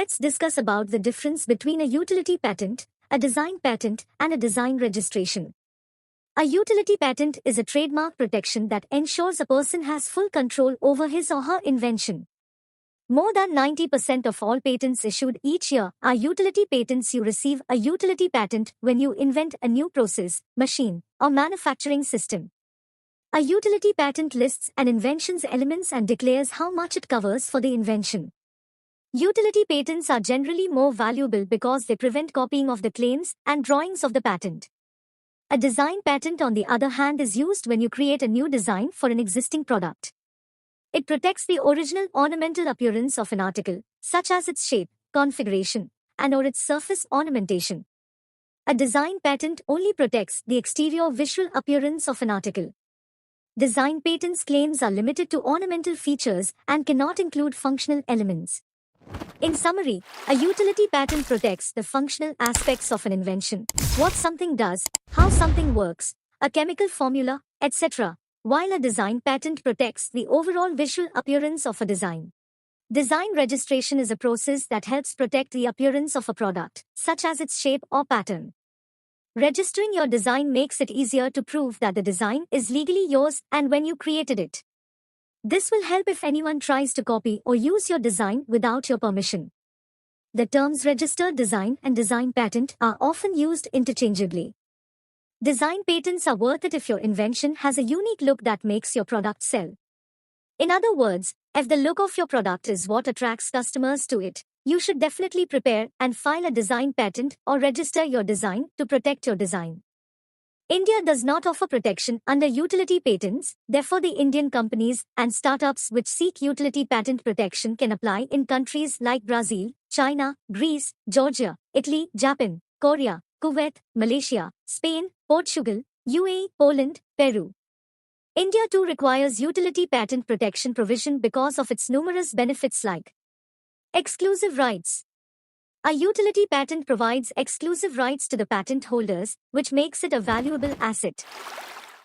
Let's discuss about the difference between a utility patent, a design patent, and a design registration. A utility patent is a trademark protection that ensures a person has full control over his or her invention. More than 90% of all patents issued each year are utility patents. You receive a utility patent when you invent a new process, machine, or manufacturing system. A utility patent lists an invention's elements and declares how much it covers for the invention. Utility patents are generally more valuable because they prevent copying of the claims and drawings of the patent. A design patent, on the other hand, is used when you create a new design for an existing product. It protects the original ornamental appearance of an article, such as its shape, configuration, and/or its surface ornamentation. A design patent only protects the exterior visual appearance of an article. Design patents claims are limited to ornamental features and cannot include functional elements. In summary, a utility patent protects the functional aspects of an invention, what something does, how something works, a chemical formula, etc., while a design patent protects the overall visual appearance of a design. Design registration is a process that helps protect the appearance of a product, such as its shape or pattern. Registering your design makes it easier to prove that the design is legally yours and when you created it. This will help if anyone tries to copy or use your design without your permission. The terms registered design and design patent are often used interchangeably. Design patents are worth it if your invention has a unique look that makes your product sell. In other words, if the look of your product is what attracts customers to it, you should definitely prepare and file a design patent or register your design to protect your design. India does not offer protection under utility patents, therefore the Indian companies and startups which seek utility patent protection can apply in countries like Brazil, China, Greece, Georgia, Italy, Japan, Korea, Kuwait, Malaysia, Spain, Portugal, UAE, Poland, Peru. India too requires utility patent protection provision because of its numerous benefits like exclusive rights. A utility patent provides exclusive rights to the patent holders, which makes it a valuable asset.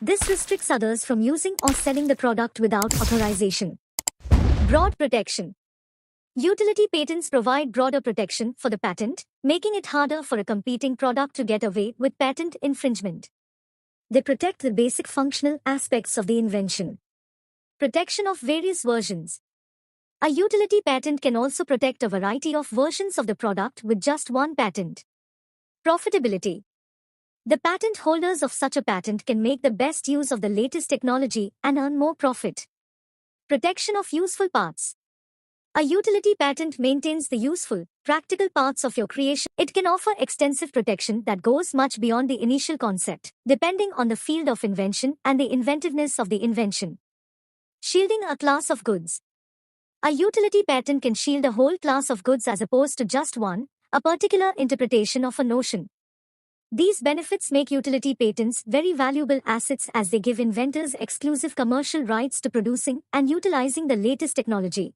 This restricts others from using or selling the product without authorization. Broad protection. Utility patents provide broader protection for the patent, making it harder for a competing product to get away with patent infringement. They protect the basic functional aspects of the invention. Protection of various versions. A utility patent can also protect a variety of versions of the product with just one patent. Profitability. The patent holders of such a patent can make the best use of the latest technology and earn more profit. Protection of useful parts. A utility patent maintains the useful, practical parts of your creation. It can offer extensive protection that goes much beyond the initial concept, depending on the field of invention and the inventiveness of the invention. Shielding a class of goods. A utility patent can shield a whole class of goods as opposed to just one, a particular interpretation of a notion. These benefits make utility patents very valuable assets as they give inventors exclusive commercial rights to producing and utilizing the latest technology.